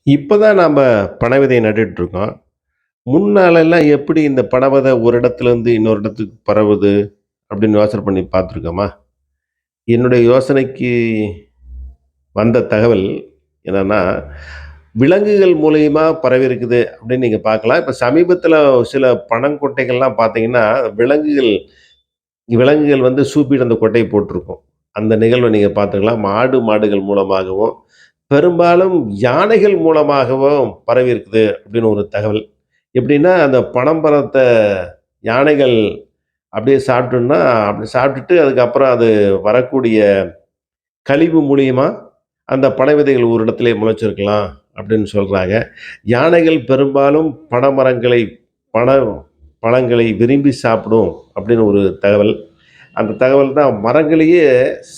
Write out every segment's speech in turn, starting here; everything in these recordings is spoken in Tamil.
இப்ப தான் நாம பனை விதைய நட்டுட்டுருக்கோம். முன்னாலலாம் எப்படி இந்த பனை விதை ஒரு இடத்துலேருந்து இன்னொரு இடத்துக்கு பரவுது அப்படின்னு யோசனை பண்ணி பார்த்துருக்கோமா? என்னுடைய யோசனைக்கு வந்த தகவல் என்னன்னா, விலங்குகள் மூலியமா பரவியிருக்குது அப்படின்னு நீங்க பார்க்கலாம். இப்ப சமீபத்தில சில பனங்கொட்டைகள்லாம் பார்த்தீங்கன்னா, விலங்குகள் விலங்குகள் வந்து சூப்பிட்டு அந்த கொட்டைய போட்டிருக்கும். அந்த நிகழ்வ நீங்க பார்த்துருக்கலாம். மாடுகள் மூலமாகவும், பெரும்பாலும் யானைகள் மூலமாகவும் பரவியிருக்குது அப்படின்னு ஒரு தகவல். எப்படின்னா, அந்த பனம்பழத்த யானைகள் அப்படியே சாப்பிட்டுன்னா, அப்படி சாப்பிட்டுட்டு அதுக்கப்புறம் அது வரக்கூடிய கழிவு மூலியமா அந்த பனை விதைகள் ஒரு இடத்திலே முளைச்சிருக்கலாம் அப்படின்னு சொல்றாங்க. யானைகள் பெரும்பாலும் பனைமரங்களை பன பழங்களை விரும்பி சாப்பிடும் அப்படின்னு ஒரு தகவல். அந்த தகவல் தான் மரங்களையே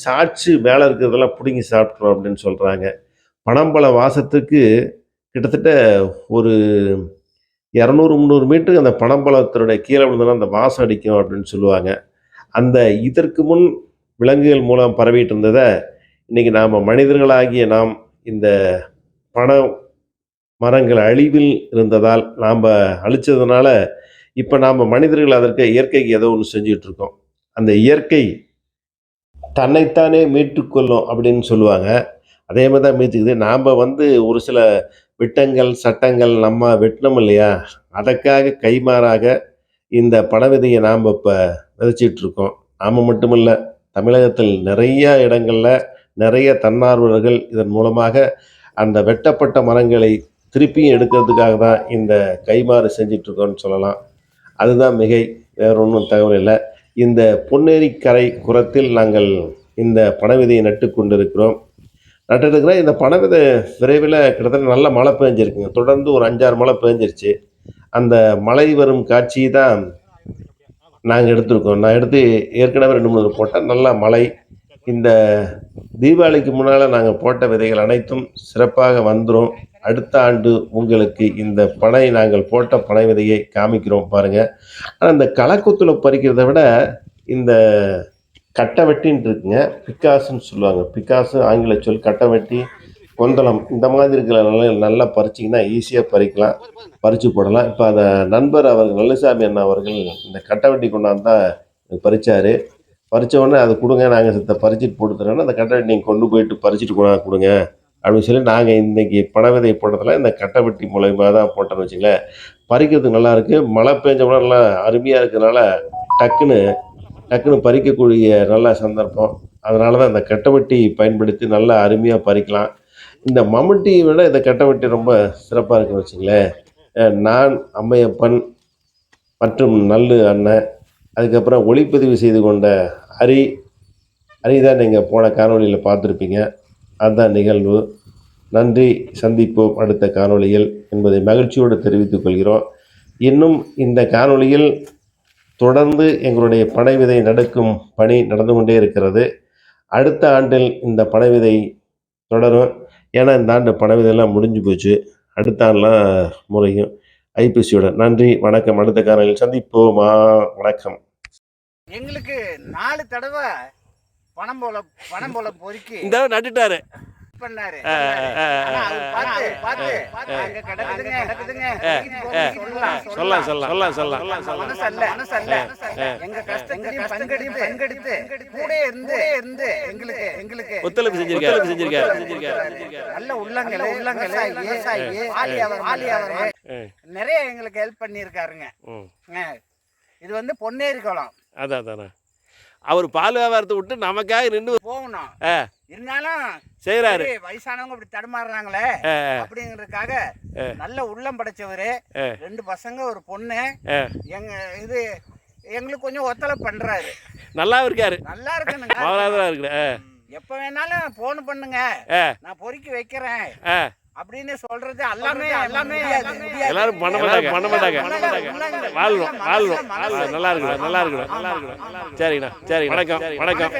சாய்ச்சு மேல இருக்கிறதெல்லாம் புடுங்கி சாப்பிட்ரும் அப்படின்னு சொல்றாங்க. பனம்பழ வாசத்துக்கு கிட்டத்தட்ட ஒரு 200, 300 மீட்டருக்கு அந்த பனம்பழத்தினுடைய கீழ விழுந்தோம்னா அந்த வாசம் அடிக்கும் அப்படின்னு சொல்லுவாங்க. அந்த இதற்கு முன் விலங்குகள் மூலம் பரவிட்டு இருந்தத, இன்னைக்கு நாம மனிதர்களாகிய நாம் இந்த பன மரங்கள் அழிவில் இருந்ததால், நாம்ப அழிச்சதுனால, இப்ப நாம மனிதர்கள் அதற்கு இயற்கைக்கு ஏதோ ஒண்ணு செஞ்சுட்டு இருக்கோம். அந்த இயற்கை தன்னைத்தானே மீட்டுக்கொள்ளும் அப்படின்னு சொல்லுவாங்க. அதே மாரி தான் மீட்டுக்குது. நாம வந்து ஒரு சில விட்டங்கள், சட்டங்கள் நம்ம வெட்டினோம் இல்லையா? அதற்காக கைமாறாக இந்த பண விதைய நாம இப்ப விதைச்சிட்டு இருக்கோம். நாம மட்டுமில்ல, தமிழகத்தில் நிறைய இடங்கள்ல நிறைய தன்னார்வலர்கள் இதன் மூலமாக அந்த வெட்டப்பட்ட மரங்களை திருப்பியும் எடுக்கிறதுக்காக தான் இந்த கைமாறு செஞ்சுட்டு இருக்கோம்னு சொல்லலாம். அதுதான் மிகை. வேற ஒண்ணும் தகவல் இல்ல. இந்த பொன்னேரி கரை குறத்தில் நாங்கள் இந்த பனை விதையை நட்டுக் கொண்டிருக்கிறோம். நட்டுட்டுருக்கிறேன். இந்த பனை விதை விரைவில கிட்டத்தட்ட நல்ல மழை பெஞ்சிருக்குங்க. தொடர்ந்து ஒரு 5, 6 மழை பெஞ்சிருச்சு. அந்த மழை வரும் காட்சி தான் நாங்க எடுத்திருக்கோம். நான் எடுத்து ஏற்கனவே 2, 3 போட்டேன். நல்லா மழை. இந்த தீபாவளிக்கு முன்னால நாங்க போட்ட விதைகள் அனைத்தும் சிறப்பாக வந்துரும். அடுத்த ஆண்டு உங்களுக்கு இந்த பனை நாங்கள் போட்ட பனை விதையை காமிக்கிறோம் பாருங்க. ஆனா இந்த களக்குத்துல பறிக்கிறத விட, இந்த கட்டவெட்டின்னு இருக்குங்க. பிக்காஸ்ன்னு சொல்லுவாங்க. பிக்காஸு ஆங்கில சொல். கட்டவெட்டி, கொந்தளம் இந்த மாதிரி இருக்கிற நல்லா பறிச்சீங்கன்னா, ஈஸியா பறிக்கலாம். பறிச்சு போடலாம். இப்ப அத நண்பர் அவர்கள் நல்லசாமி அண்ணா அவர்கள் இந்த கட்டவெட்டி கொண்டாந்து தான் பறிச்சாரு. பறிச்ச உடனே "அத குடுங்க. நாங்க இத பறிச்சுட்டு போட்டு தர்றோம்ன்னு" அந்த கட்டவெட்டி நீங்க கொண்டு போயிட்டு பறிச்சுட்டு கொண்டாந்து குடுங்க. அப்படின்னு சொல்லி நாங்க இன்னைக்கு பனை விதை போட்டதுல இந்த கட்டவெட்டி மூலியமா தான் போட்டோம்னு வச்சுக்கங்களேன். பறிக்கிறதுக்கு நல்லாருக்கு. மழை பெஞ்சோம்னா நல்லா அருமையா இருக்கனால, டக்குனு டக்குனு பறிக்கக்கூடிய நல்ல சந்தர்ப்பம். அதனால தான் இந்த கட்டவெட்டி பயன்படுத்தி நல்லா அருமையா பறிக்கலாம். இந்த மம்முட்டிய விட இந்த கட்டவெட்டி ரொம்ப சிறப்பா இருக்குன்னு வச்சுங்களேன். நான், அம்மையப்பன் மற்றும் நல்லு அண்ணன், அதுக்கப்புறம் ஒளிப்பதிவு செய்து கொண்ட ஹரி. ஹரி தான் நீங்க போன காணொளியில பார்த்திருப்பீங்க. அதுதான் நிகழ்வு. நன்றி. சந்திப்போம் அடுத்த காணொளியில் என்பதை மகிழ்ச்சியோடு தெரிவித்துக் கொள்கிறோம். இன்னும் இந்த காணொளியில் தொடர்ந்து எங்களுடைய பனை விதை நடுக்கும் பணி நடந்து கொண்டே இருக்கிறது. அடுத்த ஆண்டில் இந்த பனை விதை தொடரும். ஏன்னா, இந்த ஆண்டு பனை விதைலாம் முடிஞ்சு போச்சு. அடுத்த ஆண்டுலாம் முளைக்கும். ஐப்பசியோட. நன்றி, வணக்கம். அடுத்த காணொளியில் சந்திப்போமா. வணக்கம். எங்களுக்கு 4 தடவ பனம்பழம் பனம்பழம் பொறுக்கி இந்த தடவை நட்டுட்டாரு. பண்ணாரு. ஆனா அவர் பார்த்து அங்க கிடக்குதுங்க. சொல்லலாம். மனசல்ல. எங்க கஷ்டத்தையும் பங்கெடுத்து கூடயே இருந்து எங்களுக்கு ஒத்துழைப்பு செஞ்சிருக்காரு. நல்ல உள்ளங்களே விவசாயி ஆலி அவர் நிறைய எங்களுக்கு ஹெல்ப் பண்ணியிருக்காருங்க. இது வந்து பொன்னேரி குளம். அதான் அவர் பால் வியாபாரத்தை விட்டு நமக்காக நின்று போகணும். இருந்தாலும் செய்யறாரு. வயசானவங்க அப்படி தடுமாறுறாங்களே அப்படிங்கிறதுக்காக நல்ல உள்ளம் படைச்சவரு. 2 பசங்க ஒரு பொண்ணு. எங்க இது எங்களுக்கு கொஞ்சம் ஒத்துழைப்பு பண்றாரு. நல்லா இருக்காரு. நல்லா இருக்குங்க. எப்ப வேணாலும் போன் பண்ணுங்க, நான் பொறுக்கி வைக்கிறேன் அப்படின்னு சொல்றது எல்லாமே எல்லாரும் பண்ண மாட்டாங்க. வாழ்வோம். நல்லா இருக்கு. சரிங்கண்ணா. வணக்கம்.